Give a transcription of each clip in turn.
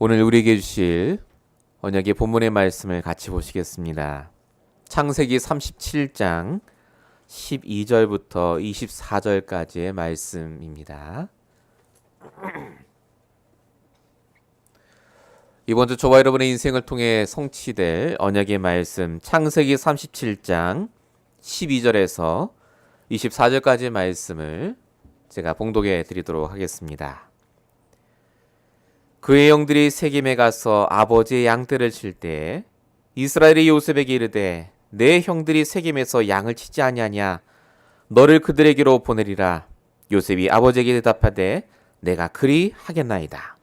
오늘 우리에게 주실 언약의 본문의 말씀을 같이 보시겠습니다. 창세기 37장 12절부터 24절까지의 말씀입니다. 이번 주 저와 여러분의 인생을 통해 성취될 언약의 말씀, 창세기 37장 12절에서 24절까지의 말씀을 제가 봉독해 드리도록 하겠습니다. 그의 형들이 세겜에 가서 아버지의 양떼를 칠 때 이스라엘이 요셉에게 이르되 내 형들이 세겜에서 양을 치지 아니하냐 너를 그들에게로 보내리라. 요셉이 아버지에게 대답하되 내가 그리 하겠나이다.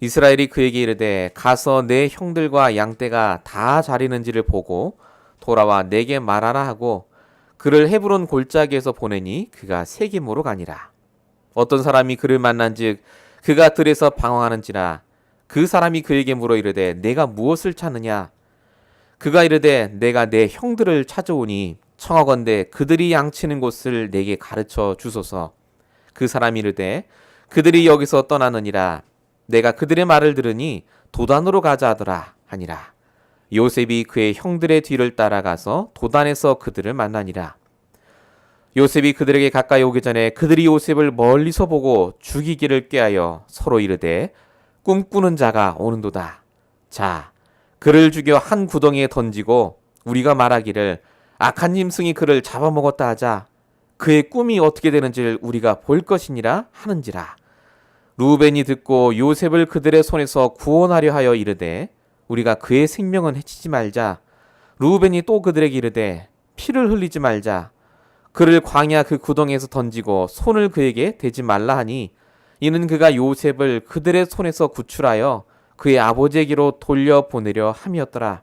이스라엘이 그에게 이르되 가서 내 형들과 양떼가 다 자리는지를 보고 돌아와 내게 말하라 하고 그를 헤브론 골짜기에서 보내니 그가 세겜으로 가니라. 어떤 사람이 그를 만난즉 그가 들에서 방황하는지라. 그 사람이 그에게 물어 이르되 내가 무엇을 찾느냐. 그가 이르되 내가 내 형들을 찾아오니 청하건대 그들이 양치는 곳을 내게 가르쳐 주소서. 그 사람이 이르되 그들이 여기서 떠나느니라. 내가 그들의 말을 들으니 도단으로 가자 하더라 하니라. 요셉이 그의 형들의 뒤를 따라가서 도단에서 그들을 만나니라. 요셉이 그들에게 가까이 오기 전에 그들이 요셉을 멀리서 보고 죽이기를 꾀하여 서로 이르되 꿈꾸는 자가 오는도다. 자, 그를 죽여 한 구덩이에 던지고 우리가 말하기를 악한 짐승이 그를 잡아먹었다 하자. 그의 꿈이 어떻게 되는지를 우리가 볼 것이니라 하는지라. 루벤이 듣고 요셉을 그들의 손에서 구원하려 하여 이르되 우리가 그의 생명은 해치지 말자. 루벤이 또 그들에게 이르되 피를 흘리지 말자. 그를 광야 그 구덩이에서 던지고 손을 그에게 대지 말라 하니 이는 그가 요셉을 그들의 손에서 구출하여 그의 아버지에게로 돌려보내려 함이었더라.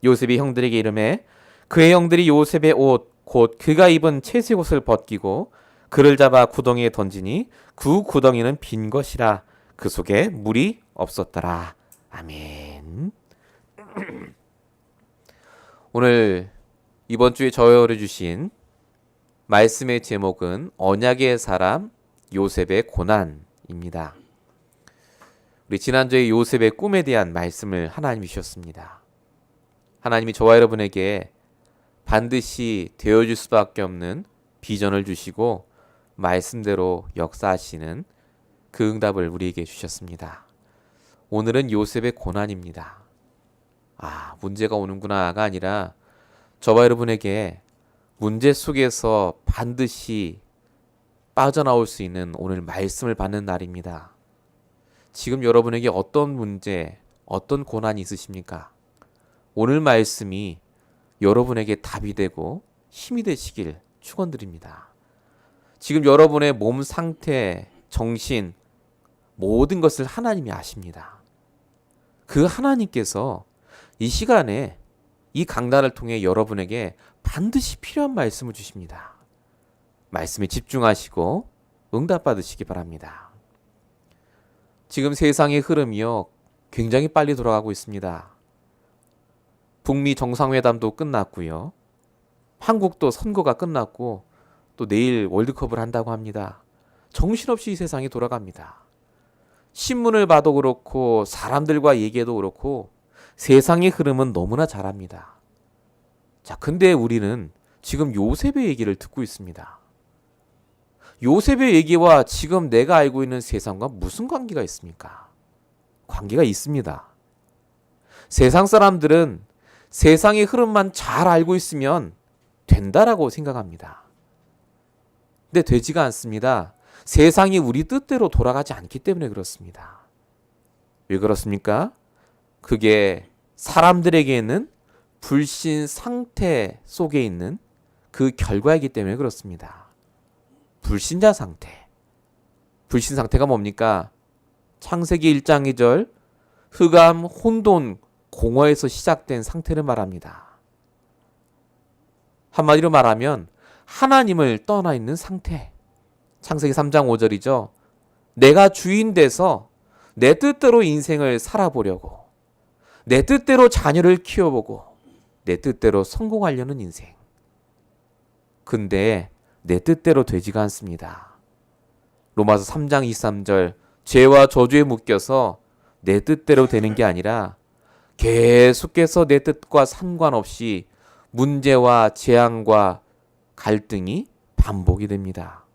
요셉이 형들에게 이르매 그의 형들이 요셉의 옷 곧 그가 입은 채색 옷을 벗기고 그를 잡아 구덩이에 던지니 그 구덩이는 빈 것이라. 그 속에 물이 없었더라. 아멘. 오늘 이번 주에 저열해 주신 말씀의 제목은 언약의 사람 요셉의 고난입니다. 우리 지난주에 요셉의 꿈에 대한 말씀을 하나님이 주셨습니다. 하나님이 저와 여러분에게 반드시 되어줄 수밖에 없는 비전을 주시고 말씀대로 역사하시는 그 응답을 우리에게 주셨습니다. 오늘은 요셉의 고난입니다. 문제가 오는구나가 아니라 저와 여러분에게 문제 속에서 반드시 빠져나올 수 있는 오늘 말씀을 받는 날입니다. 지금 여러분에게 어떤 문제, 어떤 고난이 있으십니까? 오늘 말씀이 여러분에게 답이 되고 힘이 되시길 축원드립니다. 지금 여러분의 몸 상태, 정신, 모든 것을 하나님이 아십니다. 그 하나님께서 이 시간에 이 강단을 통해 여러분에게 반드시 필요한 말씀을 주십니다. 말씀에 집중하시고 응답받으시기 바랍니다. 지금 세상의 흐름이요 굉장히 빨리 돌아가고 있습니다. 북미 정상회담도 끝났고요. 한국도 선거가 끝났고 또 내일 월드컵을 한다고 합니다. 정신없이 이 세상이 돌아갑니다. 신문을 봐도 그렇고 사람들과 얘기해도 그렇고 세상의 흐름은 너무나 잘 압니다. 자, 근데 우리는 지금 요셉의 얘기를 듣고 있습니다. 요셉의 얘기와 지금 내가 알고 있는 세상과 무슨 관계가 있습니까? 관계가 있습니다. 세상 사람들은 세상의 흐름만 잘 알고 있으면 된다라고 생각합니다. 근데 되지가 않습니다. 세상이 우리 뜻대로 돌아가지 않기 때문에 그렇습니다. 왜 그렇습니까? 그게 사람들에게는 불신 상태 속에 있는 그 결과이기 때문에 그렇습니다. 불신자 상태. 불신 상태가 뭡니까? 창세기 1장 2절 흑암, 혼돈, 공허에서 시작된 상태를 말합니다. 한마디로 말하면 하나님을 떠나 있는 상태. 창세기 3장 5절이죠. 내가 주인 돼서 내 뜻대로 인생을 살아보려고, 내 뜻대로 자녀를 키워보고, 내 뜻대로 성공하려는 인생. 근데 내 뜻대로 되지가 않습니다. 로마서 3장 23절 죄와 저주에 묶여서 내 뜻대로 되는 게 아니라 계속해서 내 뜻과 상관없이 문제와 재앙과 갈등이 반복이 됩니다.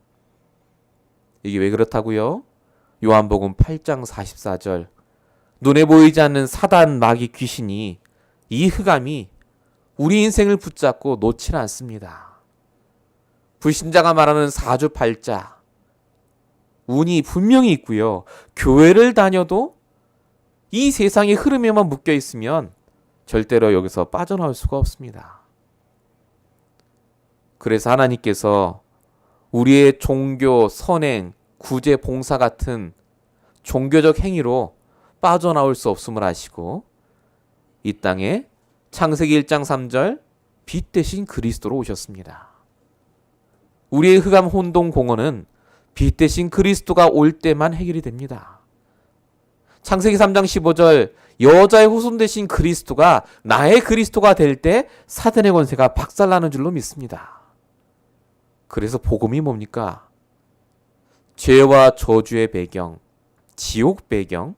이게 왜 그렇다고요? 요한복음 8장 44절 눈에 보이지 않는 사단 마귀 귀신이 이 흑암이 우리 인생을 붙잡고 놓질 않습니다. 불신자가 말하는 사주팔자 운이 분명히 있고요. 교회를 다녀도 이 세상의 흐름에만 묶여 있으면 절대로 여기서 빠져나올 수가 없습니다. 그래서 하나님께서 우리의 종교, 선행, 구제, 봉사 같은 종교적 행위로 빠져나올 수 없음을 아시고 이 땅에 창세기 1장 3절 빛 대신 그리스도로 오셨습니다. 우리의 흑암 혼동 공허는 빛 대신 그리스도가 올 때만 해결이 됩니다. 창세기 3장 15절 여자의 후손 대신 그리스도가 나의 그리스도가 될 때 사단의 권세가 박살나는 줄로 믿습니다. 그래서 복음이 뭡니까? 죄와 저주의 배경, 지옥 배경,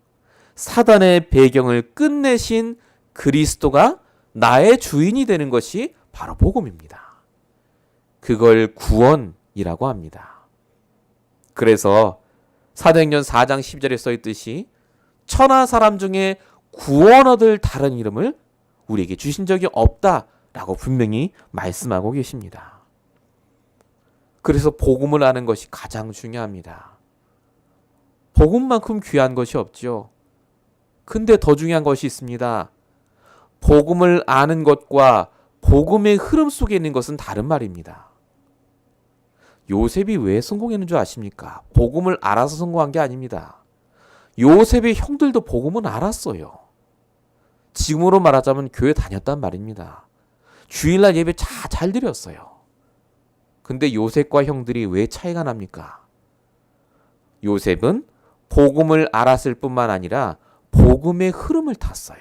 사단의 배경을 끝내신 그리스도가 나의 주인이 되는 것이 바로 복음입니다. 그걸 구원이라고 합니다. 그래서 사도행전 4장 10절에 써있듯이 천하 사람 중에 구원 얻을 다른 이름을 우리에게 주신 적이 없다라고 분명히 말씀하고 계십니다. 그래서 복음을 아는 것이 가장 중요합니다. 복음만큼 귀한 것이 없죠. 근데 더 중요한 것이 있습니다. 복음을 아는 것과 복음의 흐름 속에 있는 것은 다른 말입니다. 요셉이 왜 성공했는 줄 아십니까? 복음을 알아서 성공한 게 아닙니다. 요셉의 형들도 복음은 알았어요. 지금으로 말하자면 교회 다녔단 말입니다. 주일날 예배 잘 드렸어요. 근데 요셉과 형들이 왜 차이가 납니까? 요셉은 복음을 알았을 뿐만 아니라 복음의 흐름을 탔어요.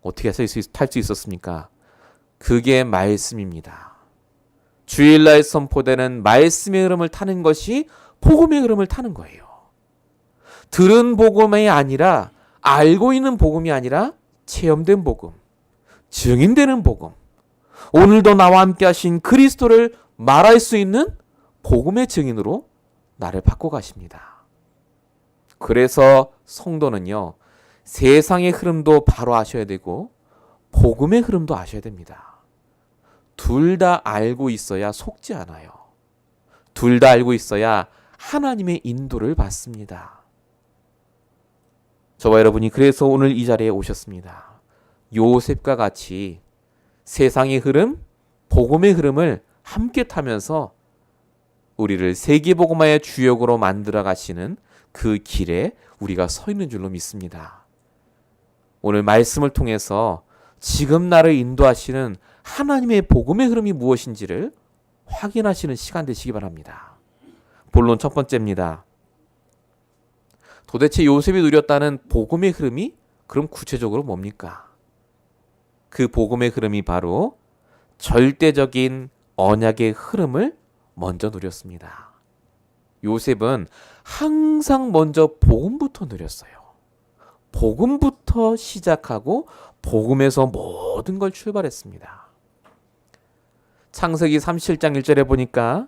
어떻게 탈 수 있었습니까? 그게 말씀입니다. 주일날 선포되는 말씀의 흐름을 타는 것이 복음의 흐름을 타는 거예요. 들은 복음이 아니라 알고 있는 복음이 아니라 체험된 복음, 증인되는 복음, 오늘도 나와 함께 하신 그리스도를 말할 수 있는 복음의 증인으로 나를 바꿔가십니다. 그래서 성도는요, 세상의 흐름도 바로 아셔야 되고 복음의 흐름도 아셔야 됩니다. 둘 다 알고 있어야 속지 않아요. 둘 다 알고 있어야 하나님의 인도를 받습니다. 저와 여러분이 그래서 오늘 이 자리에 오셨습니다. 요셉과 같이 세상의 흐름, 복음의 흐름을 함께 타면서 우리를 세계복음화의 주역으로 만들어 가시는 그 길에 우리가 서 있는 줄로 믿습니다. 오늘 말씀을 통해서 지금 나를 인도하시는 하나님의 복음의 흐름이 무엇인지를 확인하시는 시간 되시기 바랍니다. 본론 첫 번째입니다. 도대체 요셉이 누렸다는 복음의 흐름이 그럼 구체적으로 뭡니까? 그 복음의 흐름이 바로 절대적인 언약의 흐름을 먼저 누렸습니다. 요셉은 항상 먼저 복음부터 누렸어요. 복음부터 시작하고 복음에서 모든 걸 출발했습니다. 창세기 37장 1절에 보니까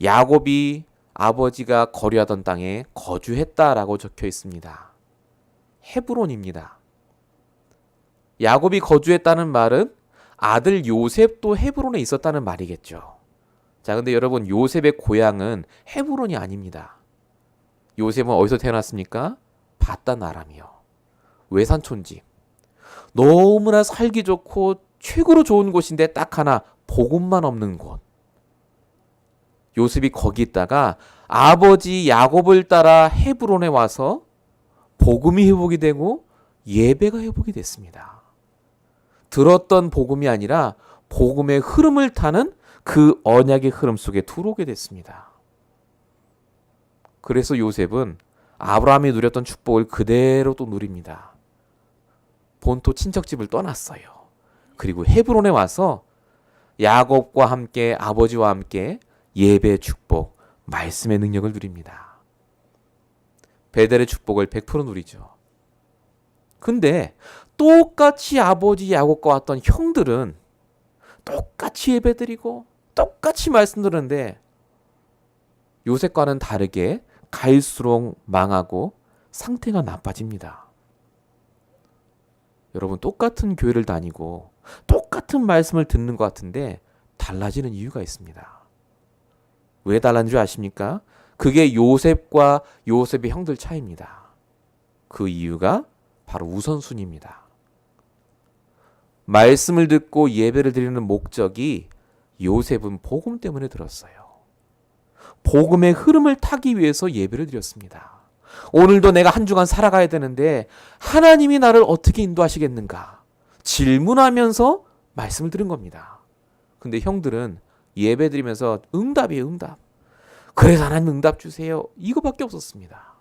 야곱이 아버지가 거류하던 땅에 거주했다라고 적혀 있습니다. 헤브론입니다. 야곱이 거주했다는 말은 아들 요셉도 헤브론에 있었다는 말이겠죠. 자, 근데 여러분, 요셉의 고향은 헤브론이 아닙니다. 요셉은 어디서 태어났습니까? 바단 아람이요. 외산촌집. 너무나 살기 좋고 최고로 좋은 곳인데 딱 하나 복음만 없는 곳. 요셉이 거기 있다가 아버지 야곱을 따라 헤브론에 와서 복음이 회복이 되고 예배가 회복이 됐습니다. 들었던 복음이 아니라 복음의 흐름을 타는 그 언약의 흐름 속에 들어오게 됐습니다. 그래서 요셉은 아브라함이 누렸던 축복을 그대로 또 누립니다. 본토 친척집을 떠났어요. 그리고 헤브론에 와서 야곱과 함께 아버지와 함께 예배의 축복, 말씀의 능력을 누립니다. 베델의 축복을 100% 누리죠. 근데 똑같이 아버지 야곱과 왔던 형들은 똑같이 예배드리고 똑같이 말씀 들었는데 요셉과는 다르게 갈수록 망하고 상태가 나빠집니다. 여러분, 똑같은 교회를 다니고 똑같은 말씀을 듣는 것 같은데 달라지는 이유가 있습니다. 왜 달라진 줄 아십니까? 그게 요셉과 요셉의 형들 차이입니다. 그 이유가 바로 우선순위입니다. 말씀을 듣고 예배를 드리는 목적이 요셉은 복음 때문에 들었어요. 복음의 흐름을 타기 위해서 예배를 드렸습니다. 오늘도 내가 한 주간 살아가야 되는데 하나님이 나를 어떻게 인도하시겠는가? 질문하면서 말씀을 들은 겁니다. 근데 형들은 예배 드리면서 응답이에요, 응답. 그래서 하나님 응답 주세요. 이거밖에 없었습니다.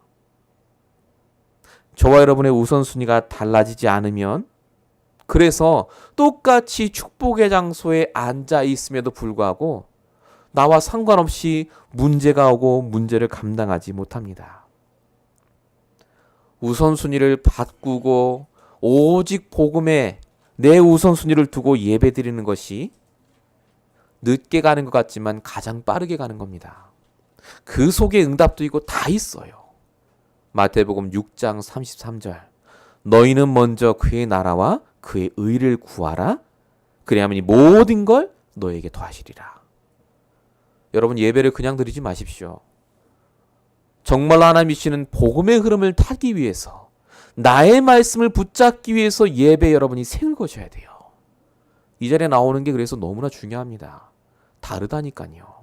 저와 여러분의 우선순위가 달라지지 않으면, 그래서 똑같이 축복의 장소에 앉아 있음에도 불구하고 나와 상관없이 문제가 오고 문제를 감당하지 못합니다. 우선순위를 바꾸고 오직 복음에 내 우선순위를 두고 예배드리는 것이 늦게 가는 것 같지만 가장 빠르게 가는 겁니다. 그 속에 응답도 있고 다 있어요. 마태복음 6장 33절, 너희는 먼저 그의 나라와 그의 의를 구하라. 그래야만 이 모든 걸 너에게 더하시리라. 여러분, 예배를 그냥 드리지 마십시오. 정말로 하나님이 주시는 복음의 흐름을 타기 위해서, 나의 말씀을 붙잡기 위해서 예배 여러분이 세울 것이어야 돼요. 이 자리에 나오는 게 그래서 너무나 중요합니다. 다르다니까요.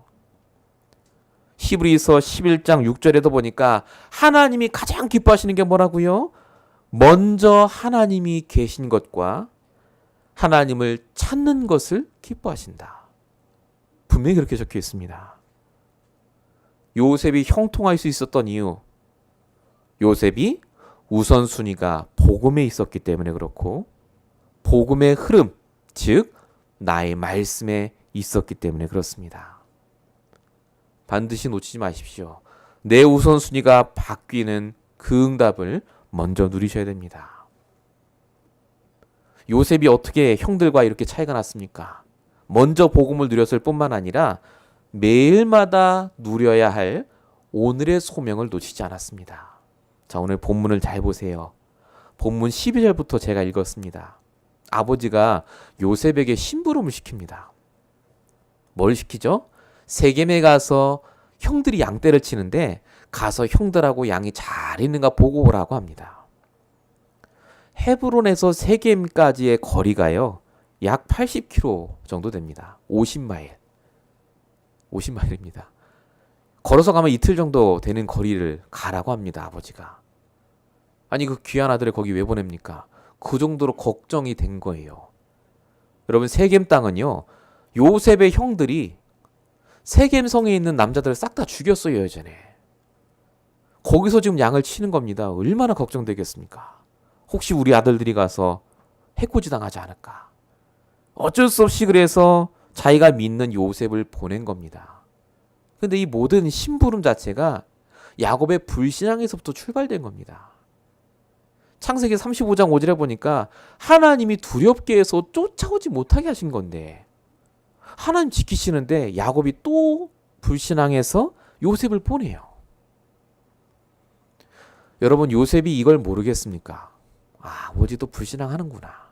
히브리서 11장 6절에도 보니까 하나님이 가장 기뻐하시는 게 뭐라고요? 먼저 하나님이 계신 것과 하나님을 찾는 것을 기뻐하신다. 분명히 그렇게 적혀 있습니다. 요셉이 형통할 수 있었던 이유, 요셉이 우선순위가 복음에 있었기 때문에 그렇고, 복음의 흐름, 즉 나의 말씀에 있었기 때문에 그렇습니다. 반드시 놓치지 마십시오. 내 우선순위가 바뀌는 그 응답을 먼저 누리셔야 됩니다. 요셉이 어떻게 형들과 이렇게 차이가 났습니까? 먼저 복음을 누렸을 뿐만 아니라 매일마다 누려야 할 오늘의 소명을 놓치지 않았습니다. 자, 오늘 본문을 잘 보세요. 본문 12절부터 제가 읽었습니다. 아버지가 요셉에게 심부름을 시킵니다. 뭘 시키죠? 세겜에 가서 형들이 양떼를 치는데 가서 형들하고 양이 잘 있는가 보고 오라고 합니다. 헤브론에서 세겜까지의 거리가요, 약 80km 정도 됩니다. 50마일. 50마일입니다. 걸어서 가면 이틀 정도 되는 거리를 가라고 합니다, 아버지가. 아니, 그 귀한 아들을 거기 왜 보냅니까? 그 정도로 걱정이 된 거예요. 여러분, 세겜 땅은요, 요셉의 형들이 세겜 성에 있는 남자들을 싹 다 죽였어요, 예전에. 거기서 지금 양을 치는 겁니다. 얼마나 걱정되겠습니까? 혹시 우리 아들들이 가서 해코지 당하지 않을까? 어쩔 수 없이 그래서 자기가 믿는 요셉을 보낸 겁니다. 근데 이 모든 심부름 자체가 야곱의 불신앙에서부터 출발된 겁니다. 창세기 35장 5절에 보니까 하나님이 두렵게 해서 쫓아오지 못하게 하신 건데, 하나님 지키시는데 야곱이 또 불신앙해서 요셉을 보내요. 여러분, 요셉이 이걸 모르겠습니까? 아버지도 불신앙하는구나.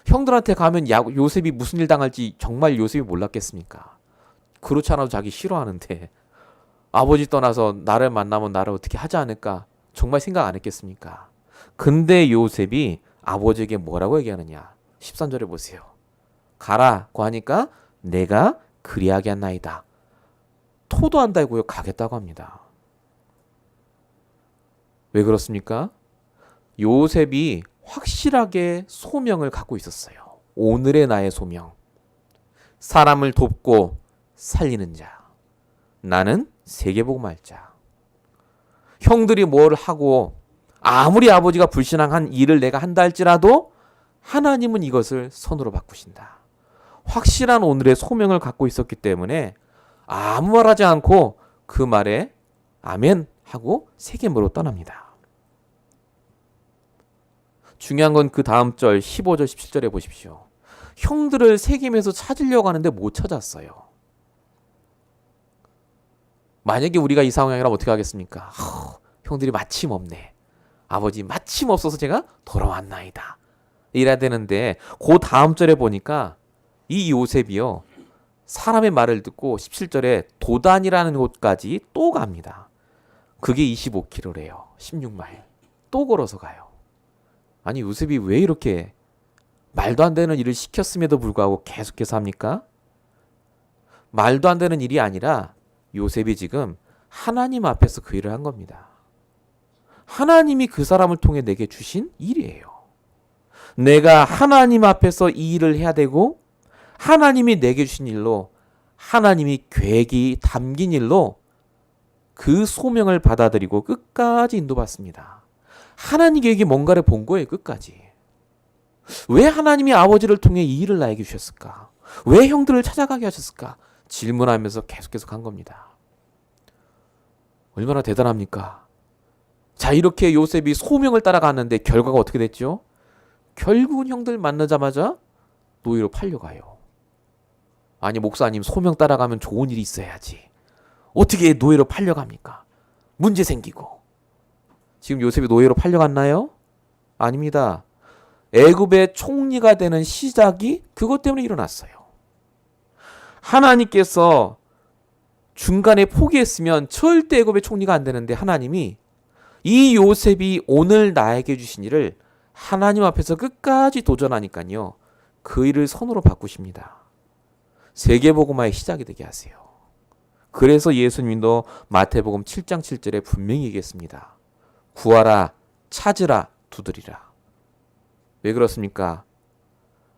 형들한테 가면 요셉이 무슨 일 당할지 정말 요셉이 몰랐겠습니까? 그렇지 않아도 자기 싫어하는데 아버지 떠나서 나를 만나면 나를 어떻게 하지 않을까 정말 생각 안 했겠습니까? 근데 요셉이 아버지에게 뭐라고 얘기하느냐? 13절에 보세요. 가라고 하니까 내가 그리하게 한나이다. 토도한다고요, 가겠다고 합니다. 왜 그렇습니까? 요셉이 확실하게 소명을 갖고 있었어요. 오늘의 나의 소명. 사람을 돕고 살리는 자. 나는 세계복음할 자. 형들이 뭘 하고 아무리 아버지가 불신앙한 일을 내가 한다 할지라도 하나님은 이것을 선으로 바꾸신다. 확실한 오늘의 소명을 갖고 있었기 때문에 아무 말하지 않고 그 말에 아멘 하고 세겜으로 떠납니다. 중요한 건 그 다음 절 15절 17절에 보십시오. 형들을 세겜에서 찾으려고 하는데 못 찾았어요. 만약에 우리가 이 상황이라면 어떻게 하겠습니까? 형들이 마침 없네. 아버지 마침 없어서 제가 돌아왔나이다. 이래야 되는데 그 다음 절에 보니까 이 요셉이요. 사람의 말을 듣고 17절에 도단이라는 곳까지 또 갑니다. 그게 25km래요. 16마일. 또 걸어서 가요. 아니 요셉이 왜 이렇게 말도 안 되는 일을 시켰음에도 불구하고 계속해서 합니까? 말도 안 되는 일이 아니라 요셉이 지금 하나님 앞에서 그 일을 한 겁니다. 하나님이 그 사람을 통해 내게 주신 일이에요. 내가 하나님 앞에서 이 일을 해야 되고 하나님이 내게 주신 일로 하나님이 계획이 담긴 일로 그 소명을 받아들이고 끝까지 인도받습니다. 하나님 계획이 뭔가를 본 거예요. 끝까지. 왜 하나님이 아버지를 통해 이 일을 나에게 주셨을까? 왜 형들을 찾아가게 하셨을까? 질문하면서 계속 간 겁니다. 얼마나 대단합니까? 자, 이렇게 요셉이 소명을 따라갔는데 결과가 어떻게 됐죠? 결국은 형들 만나자마자 노예로 팔려가요. 아니 목사님 소명 따라가면 좋은 일이 있어야지. 어떻게 노예로 팔려갑니까? 문제 생기고. 지금 요셉이 노예로 팔려갔나요? 아닙니다. 애굽의 총리가 되는 시작이 그것 때문에 일어났어요. 하나님께서 중간에 포기했으면 절대 애굽의 총리가 안 되는데 하나님이 이 요셉이 오늘 나에게 주신 일을 하나님 앞에서 끝까지 도전하니까요. 그 일을 선으로 바꾸십니다. 세계복음화의 시작이 되게 하세요. 그래서 예수님도 마태복음 7장 7절에 분명히 얘기했습니다. 구하라, 찾으라, 두드리라. 왜 그렇습니까?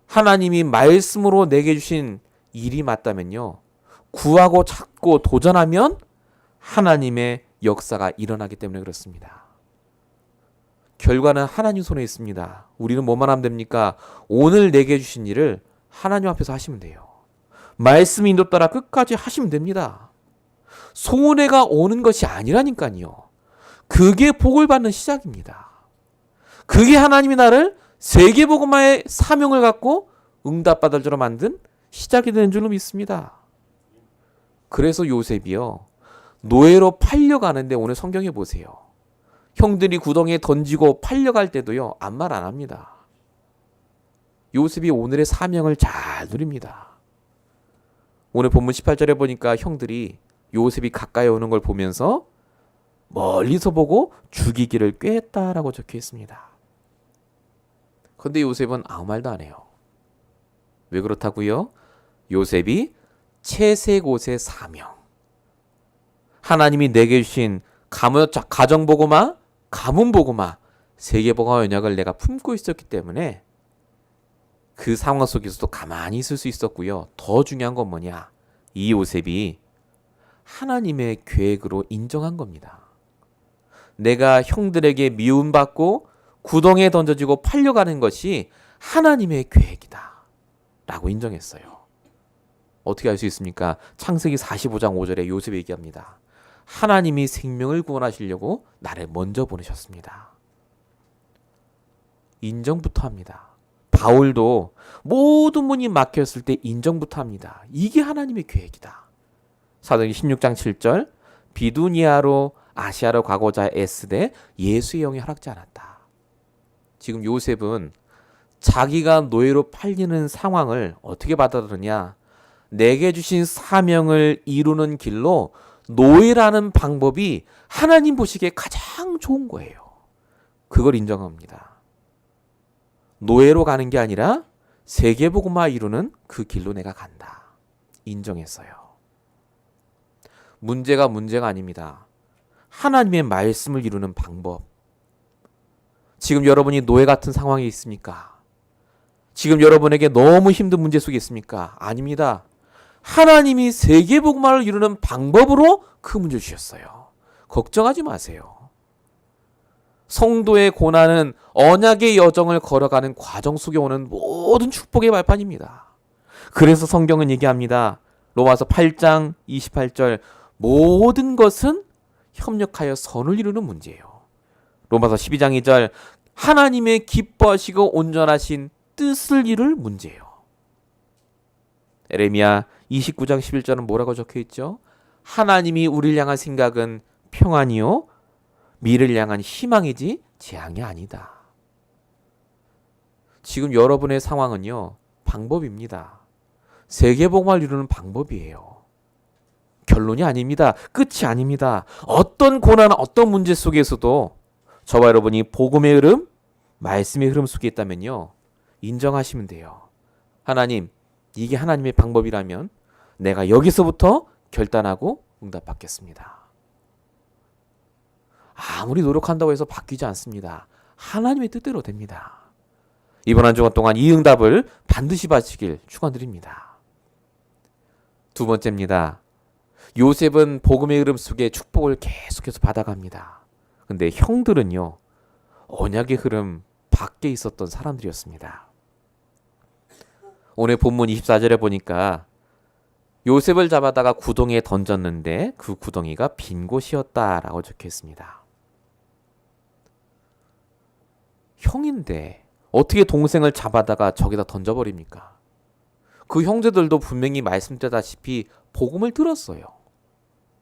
하나님이 말씀으로 내게 주신 일이 맞다면요. 구하고 찾고 도전하면 하나님의 역사가 일어나기 때문에 그렇습니다. 결과는 하나님 손에 있습니다. 우리는 뭐만 하면 됩니까? 오늘 내게 주신 일을 하나님 앞에서 하시면 돼요. 말씀 인도 따라 끝까지 하시면 됩니다. 손해가 오는 것이 아니라니까요. 그게 복을 받는 시작입니다. 그게 하나님이 나를 세계복음화의 사명을 갖고 응답받을 줄로 만든 시작이 되는 줄로 믿습니다. 그래서 요셉이요. 노예로 팔려가는데 오늘 성경에 보세요. 형들이 구덩이에 던지고 팔려갈 때도요. 아무 말 안 합니다. 요셉이 오늘의 사명을 잘 누립니다. 오늘 본문 18절에 보니까 형들이 요셉이 가까이 오는 걸 보면서 멀리서 보고 죽이기를 꾀했다라고 적혀 있습니다. 그런데 요셉은 아무 말도 안 해요. 왜 그렇다고요? 요셉이 채색 옷의 사명. 하나님이 내게 주신 가정복음화, 가문복음화, 세계복음화 언약을 내가 품고 있었기 때문에 그 상황 속에서도 가만히 있을 수 있었고요. 더 중요한 건 뭐냐? 이 요셉이 하나님의 계획으로 인정한 겁니다. 내가 형들에게 미움받고 구덩이에 던져지고 팔려가는 것이 하나님의 계획이다 라고 인정했어요. 어떻게 알 수 있습니까? 창세기 45장 5절에 요셉이 얘기합니다. 하나님이 생명을 구원하시려고 나를 먼저 보내셨습니다. 인정부터 합니다. 바울도 모든 문이 막혔을 때 인정부터 합니다. 이게 하나님의 계획이다. 사도행전 16장 7절 비두니아로 아시아로 가고자 애쓰되 예수의 영이 허락지 않았다. 지금 요셉은 자기가 노예로 팔리는 상황을 어떻게 받아들이냐? 내게 주신 사명을 이루는 길로 노예라는 방법이 하나님 보시기에 가장 좋은 거예요. 그걸 인정합니다. 노예로 가는 게 아니라 세계복음화 이루는 그 길로 내가 간다. 인정했어요. 문제가 아닙니다. 하나님의 말씀을 이루는 방법. 지금 여러분이 노예 같은 상황에 있습니까? 지금 여러분에게 너무 힘든 문제 속에 있습니까? 아닙니다. 하나님이 세계복음화를 이루는 방법으로 그 문제를 주셨어요. 걱정하지 마세요. 성도의 고난은 언약의 여정을 걸어가는 과정 속에 오는 모든 축복의 발판입니다. 그래서 성경은 얘기합니다. 로마서 8장 28절 모든 것은 협력하여 선을 이루는 문제예요. 로마서 12장 2절 하나님의 기뻐하시고 온전하신 뜻을 이룰 문제예요. 에레미야 29장 11절은 뭐라고 적혀 있죠? 하나님이 우리를 향한 생각은 평안이요 미래를 향한 희망이지 재앙이 아니다. 지금 여러분의 상황은요, 방법입니다. 세계복음을 이루는 방법이에요. 결론이 아닙니다. 끝이 아닙니다. 어떤 고난, 어떤 문제 속에서도 저와 여러분이 복음의 흐름, 말씀의 흐름 속에 있다면요, 인정하시면 돼요. 하나님, 이게 하나님의 방법이라면 내가 여기서부터 결단하고 응답받겠습니다. 아무리 노력한다고 해서 바뀌지 않습니다. 하나님의 뜻대로 됩니다. 이번 한 주간 동안 이 응답을 반드시 받으시길 축원드립니다. 두 번째입니다. 요셉은 복음의 흐름 속에 축복을 계속해서 받아갑니다. 근데 형들은요, 언약의 흐름 밖에 있었던 사람들이었습니다. 오늘 본문 24절에 보니까 요셉을 잡아다가 구덩이에 던졌는데 그 구덩이가 빈 곳이었다라고 적혀 있습니다. 형인데 어떻게 동생을 잡아다가 저기다 던져버립니까? 그 형제들도 분명히 말씀드렸다시피 복음을 들었어요.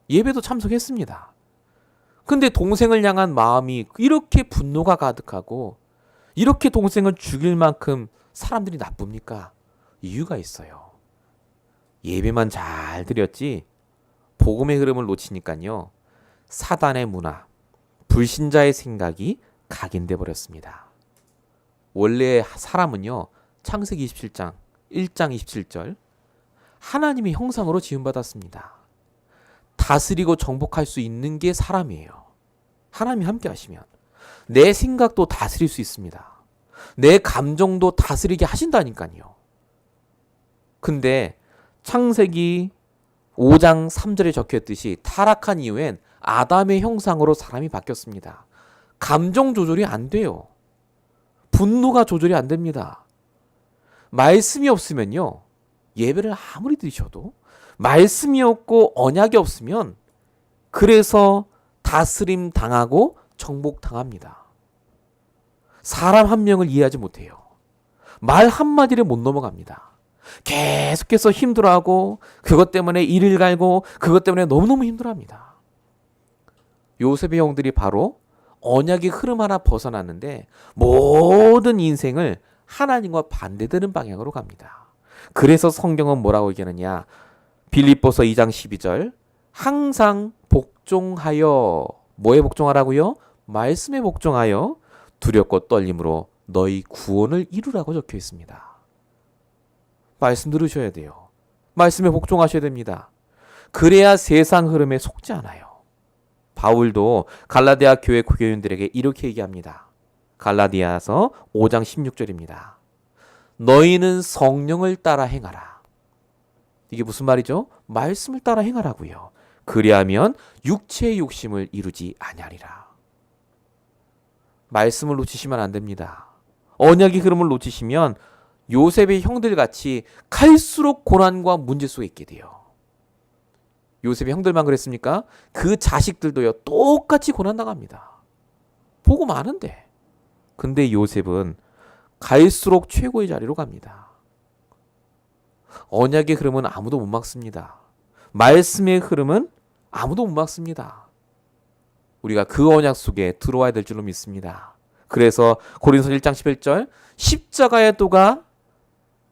예배도 참석했습니다. 근데 동생을 향한 마음이 이렇게 분노가 가득하고 이렇게 동생을 죽일 만큼 사람들이 나쁩니까? 이유가 있어요. 예배만 잘 드렸지 복음의 흐름을 놓치니까요, 사단의 문화, 불신자의 생각이 각인돼 버렸습니다. 원래 사람은요, 창세기 27장 1장 27절 하나님의 형상으로 지음받았습니다. 다스리고 정복할 수 있는 게 사람이에요. 하나님이 함께 하시면 내 생각도 다스릴 수 있습니다. 내 감정도 다스리게 하신다니까요. 근데 창세기 5장 3절에 적혔듯이 타락한 이후엔 아담의 형상으로 사람이 바뀌었습니다. 감정 조절이 안 돼요. 분노가 조절이 안 됩니다. 말씀이 없으면요, 예배를 아무리 드리셔도 말씀이 없고 언약이 없으면 그래서 다스림 당하고 정복 당합니다. 사람 한 명을 이해하지 못해요. 말 한마디를 못 넘어갑니다. 계속해서 힘들어하고 그것 때문에 이를 갈고 그것 때문에 너무너무 힘들어합니다. 요셉의 형들이 바로 언약의 흐름 하나 벗어났는데 모든 인생을 하나님과 반대되는 방향으로 갑니다. 그래서 성경은 뭐라고 얘기하느냐? 빌립보서 2장 12절 항상 복종하여, 뭐에 복종하라고요? 말씀에 복종하여 두렵고 떨림으로 너희 구원을 이루라고 적혀 있습니다. 말씀 들으셔야 돼요. 말씀에 복종하셔야 됩니다. 그래야 세상 흐름에 속지 않아요. 바울도 갈라디아 교회 교인들에게 이렇게 얘기합니다. 갈라디아서 5장 16절입니다. 너희는 성령을 따라 행하라. 이게 무슨 말이죠? 말씀을 따라 행하라고요. 그리하면 육체의 욕심을 이루지 아니하리라. 말씀을 놓치시면 안 됩니다. 언약의 흐름을 놓치시면 요셉의 형들같이 갈수록 고난과 문제 속에 있게 돼요. 요셉의 형들만 그랬습니까? 그 자식들도요, 똑같이 고난당합니다. 보고 많은데. 근데 요셉은 갈수록 최고의 자리로 갑니다. 언약의 흐름은 아무도 못 막습니다. 말씀의 흐름은 아무도 못 막습니다. 우리가 그 언약 속에 들어와야 될 줄로 믿습니다. 그래서 고린도서 1장 11절 십자가의 도가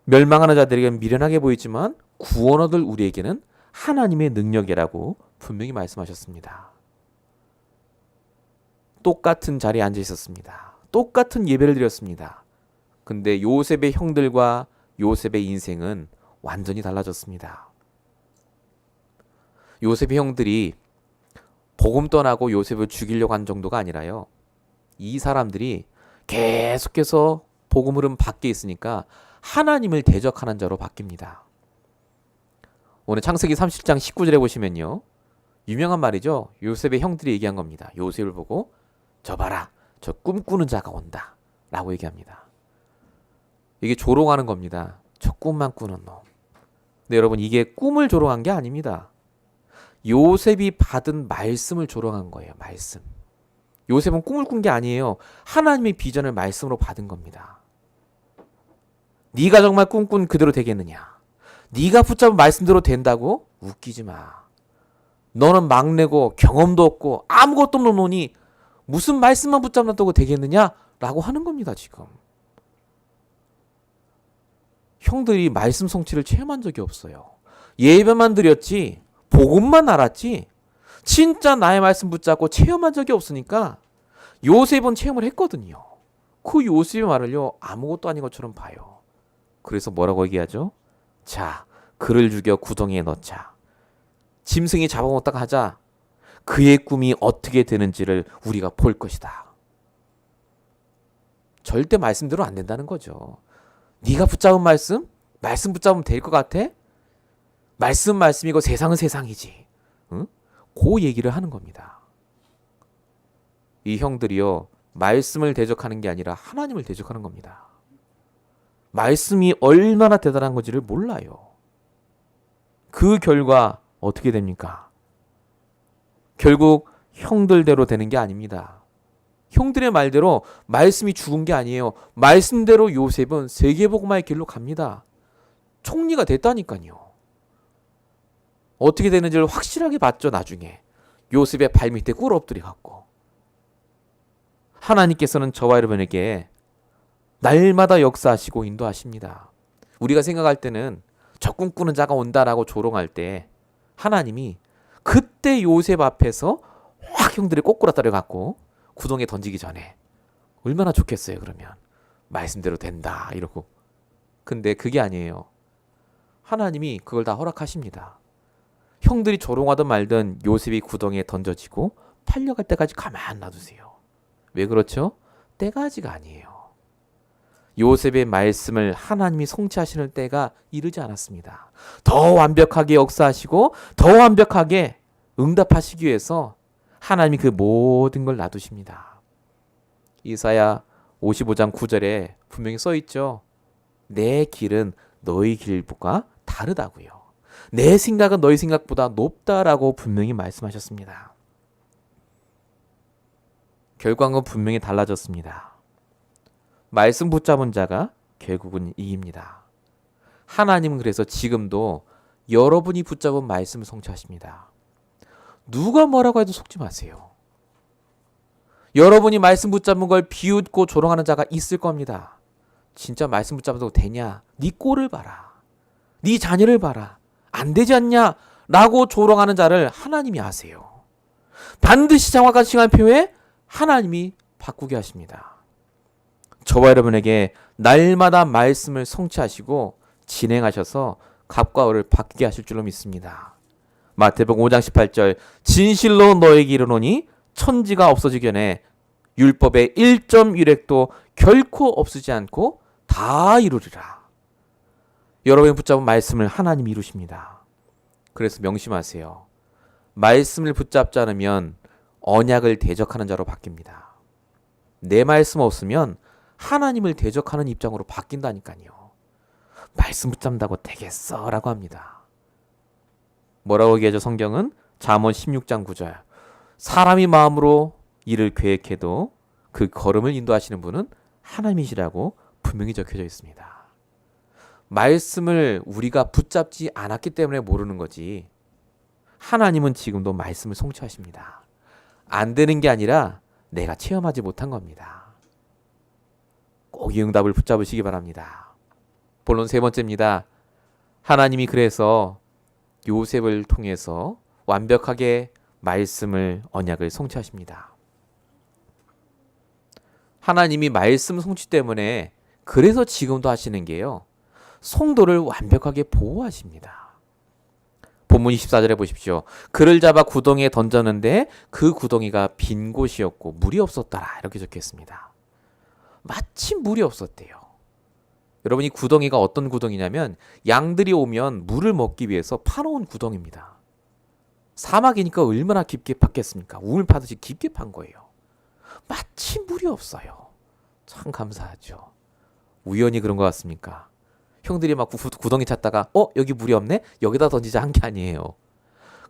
멸망하는 자들에게는 미련하게 보이지만 구원 얻을 우리에게는 하나님의 능력이라고 분명히 말씀하셨습니다. 똑같은 자리에 앉아 있었습니다. 똑같은 예배를 드렸습니다. 근데 요셉의 형들과 요셉의 인생은 완전히 달라졌습니다. 요셉의 형들이 복음 떠나고 요셉을 죽이려고 한 정도가 아니라요, 이 사람들이 계속해서 복음 흐름 밖에 있으니까 하나님을 대적하는 자로 바뀝니다. 오늘 창세기 30장 19절에 보시면요, 유명한 말이죠. 요셉의 형들이 얘기한 겁니다. 요셉을 보고 저 봐라, 저 꿈꾸는 자가 온다 라고 얘기합니다. 이게 조롱하는 겁니다. 저 꿈만 꾸는 놈. 근데 여러분, 이게 꿈을 조롱한 게 아닙니다. 요셉이 받은 말씀을 조롱한 거예요. 말씀. 요셉은 꿈을 꾼 게 아니에요. 하나님의 비전을 말씀으로 받은 겁니다. 네가 정말 꿈꾼 그대로 되겠느냐? 네가 붙잡은 말씀대로 된다고? 웃기지 마. 너는 막내고 경험도 없고 아무것도 없는 놈이 무슨 말씀만 붙잡는다고 되겠느냐? 라고 하는 겁니다, 지금. 형들이 말씀 성취를 체험한 적이 없어요. 예배만 드렸지, 복음만 알았지, 진짜 나의 말씀 붙잡고 체험한 적이 없으니까 요셉은 체험을 했거든요. 그 요셉의 말을요, 아무것도 아닌 것처럼 봐요. 그래서 뭐라고 얘기하죠? 자, 그를 죽여 구덩이에 넣자. 짐승이 잡아먹다가 하자. 그의 꿈이 어떻게 되는지를 우리가 볼 것이다. 절대 말씀대로 안 된다는 거죠. 네가 붙잡은 말씀 붙잡으면 될 것 같아? 말씀이고 세상은 세상이지. 응? 그 얘기를 하는 겁니다. 이 형들이요, 말씀을 대적하는 게 아니라 하나님을 대적하는 겁니다. 말씀이 얼마나 대단한 건지를 몰라요. 그 결과 어떻게 됩니까? 결국 형들대로 되는 게 아닙니다. 형들의 말대로 말씀이 죽은 게 아니에요. 말씀대로 요셉은 세계복음화의 길로 갑니다. 총리가 됐다니까요. 어떻게 되는지를 확실하게 봤죠, 나중에. 요셉의 발밑에 꿇어 엎드려 갖고. 하나님께서는 저와 여러분에게 날마다 역사하시고 인도하십니다. 우리가 생각할 때는 저 꿈꾸는 자가 온다라고 조롱할 때 하나님이 그때 요셉 앞에서 확 형들이 꼬꾸라 때려갖고 구덩이에 던지기 전에 얼마나 좋겠어요. 그러면 말씀대로 된다 이러고. 근데 그게 아니에요. 하나님이 그걸 다 허락하십니다. 형들이 조롱하든 말든 요셉이 구덩이에 던져지고 팔려갈 때까지 가만 놔두세요. 왜 그렇죠? 때가 아직 아니에요. 요셉의 말씀을 하나님이 성취하시는 때가 이르지 않았습니다. 더 완벽하게 역사하시고 더 완벽하게 응답하시기 위해서 하나님이 그 모든 걸 놔두십니다. 이사야 55장 9절에 분명히 써 있죠. 내 길은 너희 길보다 다르다고요. 내 생각은 너희 생각보다 높다라고 분명히 말씀하셨습니다. 결과는 분명히 달라졌습니다. 말씀 붙잡은 자가 결국은 이깁니다. 하나님은 그래서 지금도 여러분이 붙잡은 말씀을 성취하십니다. 누가 뭐라고 해도 속지 마세요. 여러분이 말씀 붙잡은 걸 비웃고 조롱하는 자가 있을 겁니다. 진짜 말씀 붙잡아도 되냐? 네 꼴을 봐라. 네 자녀를 봐라. 안 되지 않냐? 라고 조롱하는 자를 하나님이 아세요. 반드시 정확한 시간표에 하나님이 바꾸게 하십니다. 저와 여러분에게 날마다 말씀을 성취하시고 진행하셔서 갑과 을을 바뀌게 하실 줄로 믿습니다. 마태복음 5장 18절 진실로 너에게 이르노니 천지가 없어지기 전에 율법의 1.1획도 결코 없으지 않고 다 이루리라. 여러분이 붙잡은 말씀을 하나님이 이루십니다. 그래서 명심하세요. 말씀을 붙잡지 않으면 언약을 대적하는 자로 바뀝니다. 내 말씀 없으면 하나님을 대적하는 입장으로 바뀐다니까요. 말씀 붙잡는다고 되겠어 라고 합니다. 뭐라고 얘기하죠? 성경은 잠언 16장 9절 사람이 마음으로 일을 계획해도 그 걸음을 인도하시는 분은 하나님이시라고 분명히 적혀져 있습니다. 말씀을 우리가 붙잡지 않았기 때문에 모르는 거지 하나님은 지금도 말씀을 성취하십니다. 안 되는 게 아니라 내가 체험하지 못한 겁니다. 꼭 이 응답을 붙잡으시기 바랍니다. 본론 세 번째입니다. 하나님이 그래서 요셉을 통해서 완벽하게 말씀을 언약을 성취하십니다. 하나님이 말씀 성취 때문에 그래서 지금도 하시는 게요. 성도를 완벽하게 보호하십니다. 본문 24절에 보십시오. 그를 잡아 구덩이에 던졌는데 그 구덩이가 빈 곳이었고 물이 없었더라. 이렇게 적혀 있습니다. 마침 물이 없었대요. 여러분 이 구덩이가 어떤 구덩이냐면 양들이 오면 물을 먹기 위해서 파놓은 구덩이입니다. 사막이니까 얼마나 깊게 팠겠습니까? 우물 파듯이 깊게 판 거예요. 마침 물이 없어요. 참 감사하죠. 우연히 그런 것 같습니까? 형들이 막 구덩이 찾다가 여기 물이 없네? 여기다 던지자 한 게 아니에요.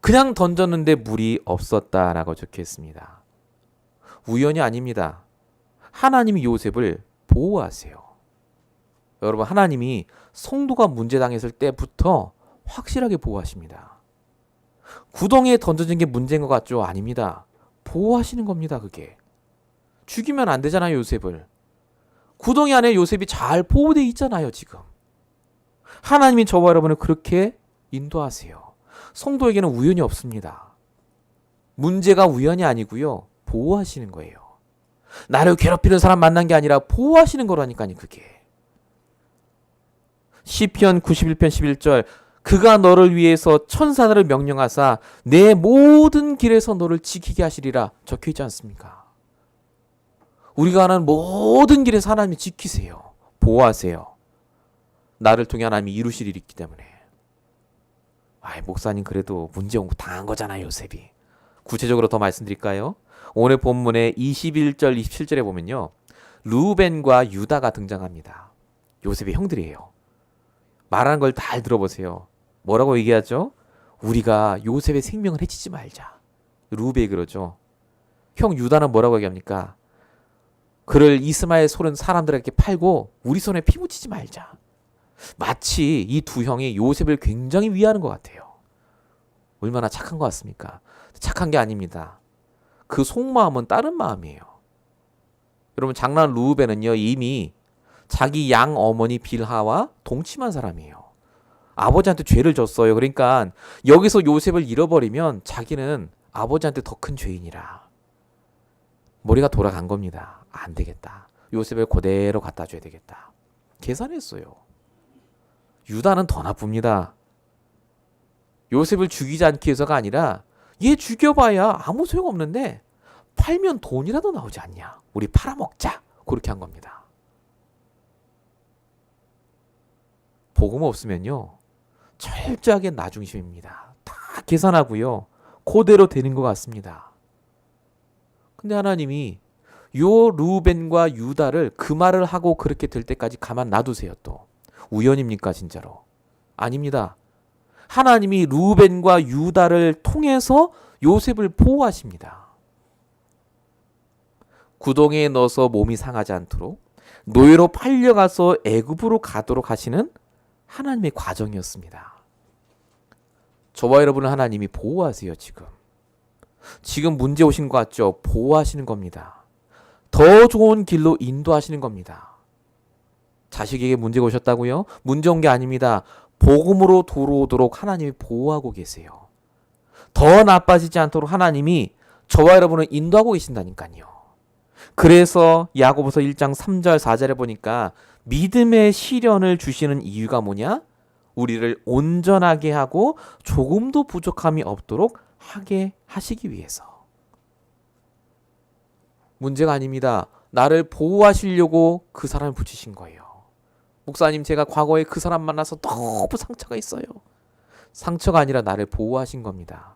그냥 던졌는데 물이 없었다라고 적혀 있습니다. 우연이 아닙니다. 하나님이 요셉을 보호하세요. 여러분, 하나님이 성도가 문제당했을 때부터 확실하게 보호하십니다. 구덩이에 던져진 게 문제인 것 같죠? 아닙니다. 보호하시는 겁니다. 그게. 죽이면 안 되잖아요, 요셉을. 구덩이 안에 요셉이 잘 보호되어 있잖아요, 지금. 하나님이 저와 여러분을 그렇게 인도하세요. 성도에게는 우연이 없습니다. 문제가 우연이 아니고요, 보호하시는 거예요. 나를 괴롭히는 사람 만난 게 아니라 보호하시는 거라니까요, 그게. 시편 91편 11절, 그가 너를 위해서 천사들을 명령하사 내 모든 길에서 너를 지키게 하시리라 적혀 있지 않습니까? 우리가 하는 모든 길에서 하나님이 지키세요. 보호하세요. 나를 통해 하나님이 이루실 일이 있기 때문에. 목사님 그래도 문제 온 거 당한 거잖아요, 요셉이. 구체적으로 더 말씀드릴까요? 오늘 본문의 21절, 27절에 보면요, 루벤과 유다가 등장합니다. 요셉의 형들이에요. 말하는 걸 잘 들어보세요. 뭐라고 얘기하죠? 우리가 요셉의 생명을 해치지 말자. 루벤이 그러죠. 형 유다는 뭐라고 얘기합니까? 그를 이스마엘 소른 사람들에게 팔고 우리 손에 피 묻히지 말자. 마치 이 두 형이 요셉을 굉장히 위하는 것 같아요. 얼마나 착한 것 같습니까? 착한 게 아닙니다. 그 속마음은 다른 마음이에요. 여러분, 장남 루벤은요, 이미 자기 양 어머니 빌하와 동침한 사람이에요. 아버지한테 죄를 졌어요. 그러니까 여기서 요셉을 잃어버리면 자기는 아버지한테 더 큰 죄인이라. 머리가 돌아간 겁니다. 안 되겠다. 요셉을 그대로 갖다 줘야 되겠다. 계산했어요. 유다는 더 나쁩니다. 요셉을 죽이지 않기 위해서가 아니라 얘 죽여봐야 아무 소용없는데 팔면 돈이라도 나오지 않냐. 우리 팔아먹자. 그렇게 한 겁니다. 복음 없으면요, 철저하게 나중심입니다. 다 계산하고요, 그대로 되는 것 같습니다. 근데 하나님이 요 루벤과 유다를 그 말을 하고 그렇게 될 때까지 가만 놔두세요. 또 우연입니까 진짜로? 아닙니다. 하나님이 루벤과 유다를 통해서 요셉을 보호하십니다. 구덩이에 넣어서 몸이 상하지 않도록 노예로 팔려가서 애굽으로 가도록 하시는 하나님의 과정이었습니다. 저와 여러분을 하나님이 보호하세요. 지금 문제 오신 것 같죠? 보호하시는 겁니다. 더 좋은 길로 인도하시는 겁니다. 자식에게 문제가 오셨다고요? 문제 온 게 아닙니다. 복음으로 돌아오도록 하나님이 보호하고 계세요. 더 나빠지지 않도록 하나님이 저와 여러분을 인도하고 계신다니까요. 그래서 야고보서 1장 3절 4절에 보니까 믿음의 시련을 주시는 이유가 뭐냐? 우리를 온전하게 하고 조금도 부족함이 없도록 하게 하시기 위해서. 문제가 아닙니다. 나를 보호하시려고 그 사람을 붙이신 거예요. 목사님, 제가 과거에 그 사람 만나서 너무 상처가 있어요. 상처가 아니라 나를 보호하신 겁니다.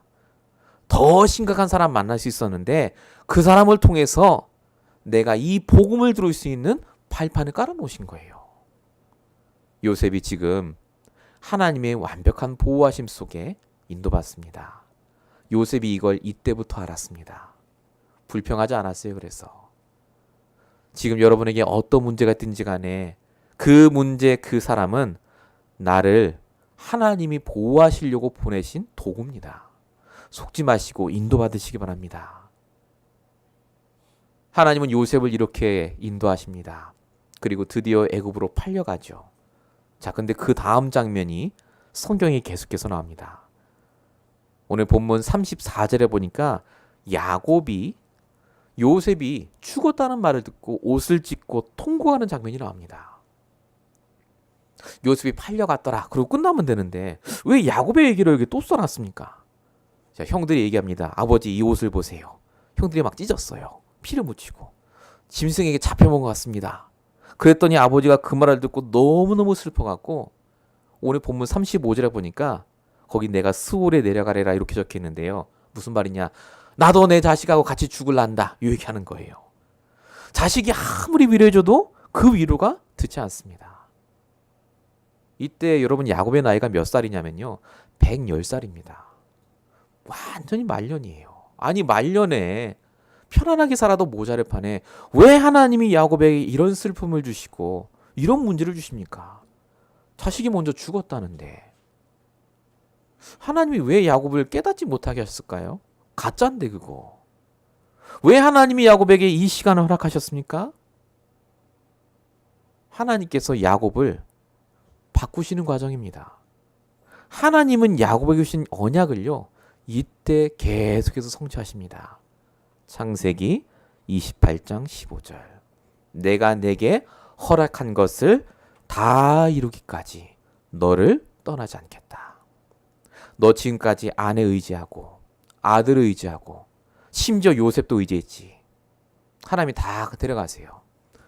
더 심각한 사람 만날 수 있었는데 그 사람을 통해서 내가 이 복음을 들을 수 있는 발판을 깔아놓으신 거예요. 요셉이 지금 하나님의 완벽한 보호하심 속에 인도받습니다. 요셉이 이걸 이때부터 알았습니다. 불평하지 않았어요. 그래서 지금 여러분에게 어떤 문제가 있든지 간에 그 문제, 그 사람은 나를 하나님이 보호하시려고 보내신 도구입니다. 속지 마시고 인도받으시기 바랍니다. 하나님은 요셉을 이렇게 인도하십니다. 그리고 드디어 애굽으로 팔려가죠. 자, 근데 그 다음 장면이 성경에 계속해서 나옵니다. 오늘 본문 34절에 보니까 야곱이 요셉이 죽었다는 말을 듣고 옷을 찢고 통곡하는 장면이 나옵니다. 요셉이 팔려갔더라. 그리고 끝나면 되는데 왜 야곱의 얘기를 여기 또 써놨습니까? 자, 형들이 얘기합니다. 아버지, 이 옷을 보세요. 형들이 막 찢었어요. 피를 묻히고 짐승에게 잡혀먹은 것 같습니다. 그랬더니 아버지가 그 말을 듣고 너무너무 슬퍼갖고 오늘 본문 35절에 보니까 거기 내가 스올에 내려가래라 이렇게 적혀있는데요. 무슨 말이냐? 나도 내 자식하고 같이 죽을란다. 이 얘기하는 거예요. 자식이 아무리 위로해줘도 그 위로가 듣지 않습니다. 이때 여러분 야곱의 나이가 몇 살이냐면요. 110살입니다. 완전히 말년이에요. 아니 말년에 편안하게 살아도 모자를 파네. 왜 하나님이 야곱에게 이런 슬픔을 주시고 이런 문제를 주십니까? 자식이 먼저 죽었다는데. 하나님이 왜 야곱을 깨닫지 못하게 하셨을까요? 가짜인데 그거. 왜 하나님이 야곱에게 이 시간을 허락하셨습니까? 하나님께서 야곱을 바꾸시는 과정입니다. 하나님은 야곱에게 주신 언약을요, 이때 계속해서 성취하십니다. 창세기 28장 15절. 내가 내게 허락한 것을 다 이루기까지 너를 떠나지 않겠다. 너 지금까지 아내 의지하고 아들을 의지하고 심지어 요셉도 의지했지. 하나님이 다 데려가세요.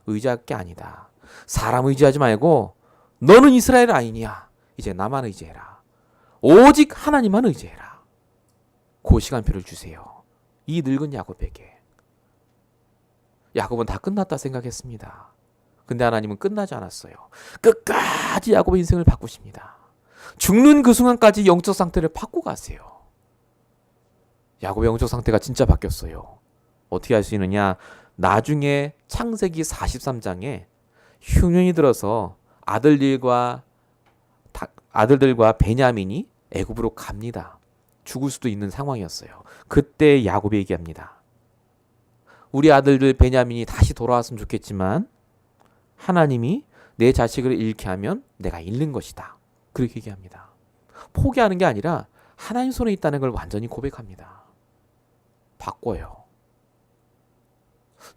의지할 게 아니다. 사람 의지하지 말고 너는 이스라엘 아니냐. 이제 나만 의지해라. 오직 하나님만 의지해라. 그 시간표를 주세요. 이 늙은 야곱에게. 야곱은 다 끝났다 생각했습니다. 근데 하나님은 끝나지 않았어요. 끝까지 야곱의 인생을 바꾸십니다. 죽는 그 순간까지 영적 상태를 바꾸고 가세요. 야곱의 영적 상태가 진짜 바뀌었어요. 어떻게 할 수 있느냐? 나중에 창세기 43장에 흉년이 들어서 아들들과 베냐민이 애굽으로 갑니다. 죽을 수도 있는 상황이었어요. 그때 야곱이 얘기합니다. 우리 아들들 베냐민이 다시 돌아왔으면 좋겠지만 하나님이 내 자식을 잃게 하면 내가 잃는 것이다. 그렇게 얘기합니다. 포기하는 게 아니라 하나님 손에 있다는 걸 완전히 고백합니다. 바꿔요.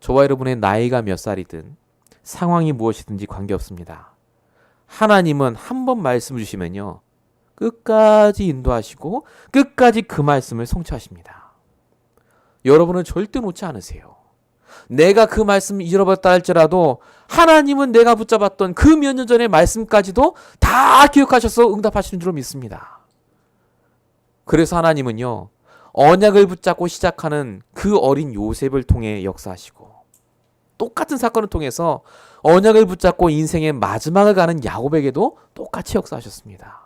저와 여러분의 나이가 몇 살이든 상황이 무엇이든지 관계없습니다. 하나님은 한 번 말씀을 주시면요, 끝까지 인도하시고 끝까지 그 말씀을 성취하십니다. 여러분은 절대 놓지 않으세요. 내가 그 말씀을 잃어버렸다 할지라도 하나님은 내가 붙잡았던 그 몇 년 전의 말씀까지도 다 기억하셔서 응답하시는 줄로 믿습니다. 그래서 하나님은요, 언약을 붙잡고 시작하는 그 어린 요셉을 통해 역사하시고 똑같은 사건을 통해서 언약을 붙잡고 인생의 마지막을 가는 야곱에게도 똑같이 역사하셨습니다.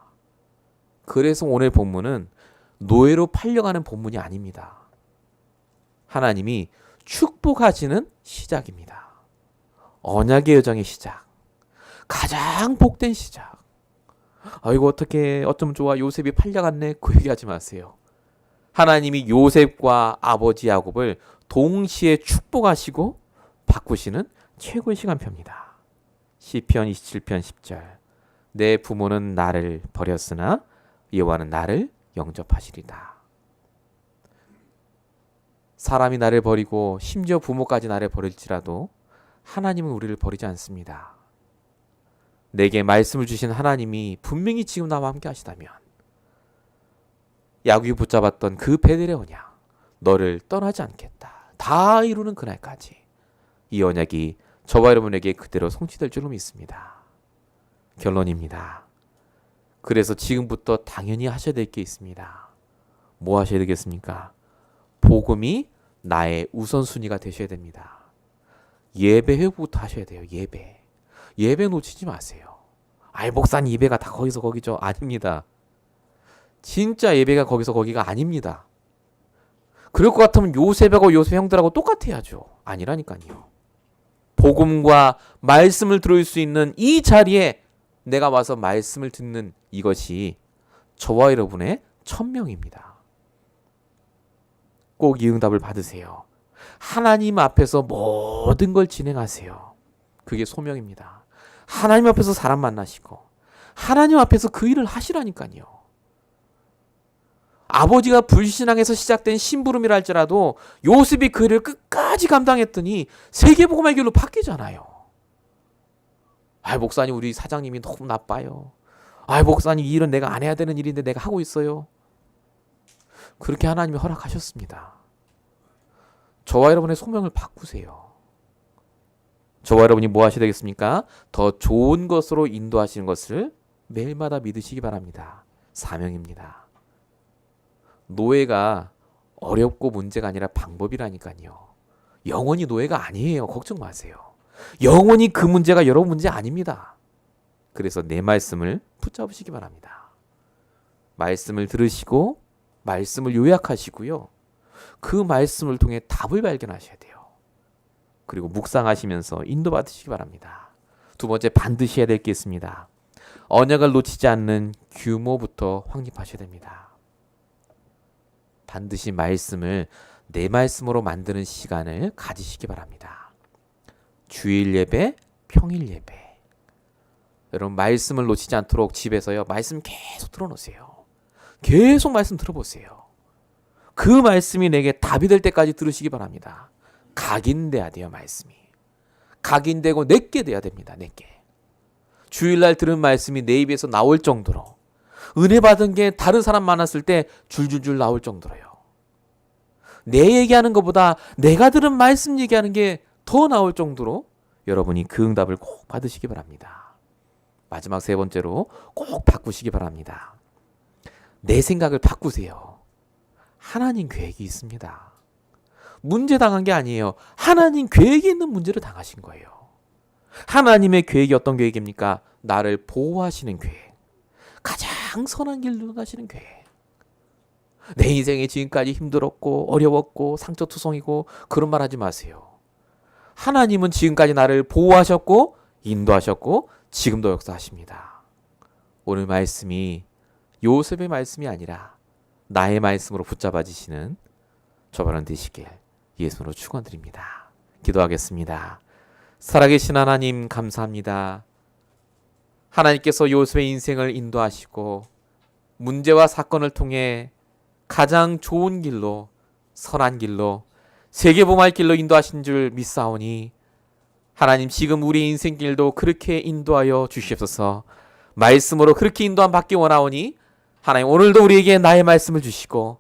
그래서 오늘 본문은 노예로 팔려가는 본문이 아닙니다. 하나님이 축복하시는 시작입니다. 언약의 여정의 시작. 가장 복된 시작. 아이고 어떻게 어쩌면 좋아 요셉이 팔려갔네. 그 얘기하지 마세요. 하나님이 요셉과 아버지 야곱을 동시에 축복하시고 바꾸시는 최고의 시간표입니다. 시편 27편 10절. 내 부모는 나를 버렸으나 여호와는 나를 영접하시리다. 사람이 나를 버리고 심지어 부모까지 나를 버릴지라도 하나님은 우리를 버리지 않습니다. 내게 말씀을 주신 하나님이 분명히 지금 나와 함께 하시다면 야곱이 붙잡았던 그 베델의 언약, 너를 떠나지 않겠다. 다 이루는 그날까지 이 언약이 저와 여러분에게 그대로 성취될 줄로 믿습니다. 결론입니다. 그래서 지금부터 당연히 하셔야 될 게 있습니다. 뭐 하셔야 되겠습니까? 복음이 나의 우선순위가 되셔야 됩니다. 예배 회복부터 하셔야 돼요. 예배 놓치지 마세요. 아이 목사님 예배가 다 거기서 거기죠. 아닙니다. 진짜 예배가 거기서 거기가 아닙니다. 그럴 것 같으면 요셉하고 요셉 형들하고 똑같아야죠. 아니라니까요. 복음과 말씀을 들을 수 있는 이 자리에 내가 와서 말씀을 듣는 이것이 저와 여러분의 천명입니다. 꼭 이 응답을 받으세요. 하나님 앞에서 모든 걸 진행하세요. 그게 소명입니다. 하나님 앞에서 사람 만나시고 하나님 앞에서 그 일을 하시라니까요. 아버지가 불신앙에서 시작된 심부름이라 할지라도 요셉이 그 일을 끝까지 감당했더니 세계복음의 길로 바뀌잖아요. 아 목사님 우리 사장님이 너무 나빠요. 아 목사님 이 일은 내가 안 해야 되는 일인데 내가 하고 있어요. 그렇게 하나님이 허락하셨습니다. 저와 여러분의 소명을 바꾸세요. 저와 여러분이 뭐 하셔야 되겠습니까? 더 좋은 것으로 인도하시는 것을 매일마다 믿으시기 바랍니다. 사명입니다. 노예가 어렵고 문제가 아니라 방법이라니까요. 영원히 노예가 아니에요. 걱정 마세요. 영원히 그 문제가 여러분 문제 아닙니다. 그래서 내 말씀을 붙잡으시기 바랍니다. 말씀을 들으시고 말씀을 요약하시고요. 그 말씀을 통해 답을 발견하셔야 돼요. 그리고 묵상하시면서 인도받으시기 바랍니다. 두 번째, 반드시 해야 될 게 있습니다. 언약을 놓치지 않는 규모부터 확립하셔야 됩니다. 반드시 말씀을 내 말씀으로 만드는 시간을 가지시기 바랍니다. 주일 예배, 평일 예배. 여러분, 말씀을 놓치지 않도록 집에서요, 말씀 계속 틀어놓으세요. 계속 말씀 들어보세요. 그 말씀이 내게 답이 될 때까지 들으시기 바랍니다. 각인돼야 돼요, 말씀이. 각인되고 내게 돼야 됩니다, 내게. 주일날 들은 말씀이 내 입에서 나올 정도로, 은혜 받은 게 다른 사람 만났을 때 줄줄줄 나올 정도로요. 내 얘기하는 것보다 내가 들은 말씀 얘기하는 게 더 나올 정도로 여러분이 그 응답을 꼭 받으시기 바랍니다. 마지막 세 번째로 꼭 바꾸시기 바랍니다. 내 생각을 바꾸세요. 하나님 계획이 있습니다. 문제 당한 게 아니에요. 하나님 계획이 있는 문제를 당하신 거예요. 하나님의 계획이 어떤 계획입니까? 나를 보호하시는 계획. 가장 선한 길로 가시는 계획. 내 인생에 지금까지 힘들었고 어려웠고 상처투성이고 그런 말 하지 마세요. 하나님은 지금까지 나를 보호하셨고 인도하셨고 지금도 역사하십니다. 오늘 말씀이 요셉의 말씀이 아니라 나의 말씀으로 붙잡아지시는 저번은 되시길 예수로 축원드립니다. 기도하겠습니다. 살아계신 하나님, 감사합니다. 하나님께서 요셉의 인생을 인도하시고 문제와 사건을 통해 가장 좋은 길로, 선한 길로, 세계복음화의 길로 인도하신 줄 믿사오니 하나님, 지금 우리 인생길도 그렇게 인도하여 주시옵소서. 말씀으로 그렇게 인도함 받기 원하오니 하나님, 오늘도 우리에게 나의 말씀을 주시고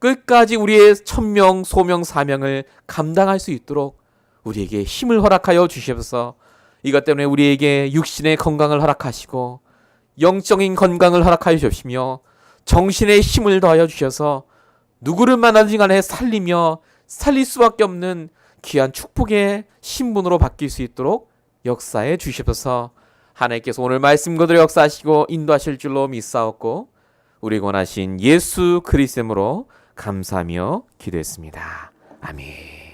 끝까지 우리의 천명, 소명, 사명을 감당할 수 있도록 우리에게 힘을 허락하여 주시옵소서. 이것 때문에 우리에게 육신의 건강을 허락하시고 영적인 건강을 허락하여 주시며 정신의 힘을 더하여 주셔서 누구를 만나든지 간에 살리며 살릴 수밖에 없는 귀한 축복의 신분으로 바뀔 수 있도록 역사해 주시옵소서. 하나님께서 오늘 말씀 그대로 역사하시고 인도하실 줄로 믿사옵고 우리 원하신 예수 그리스도로 감사하며 기도했습니다. 아멘.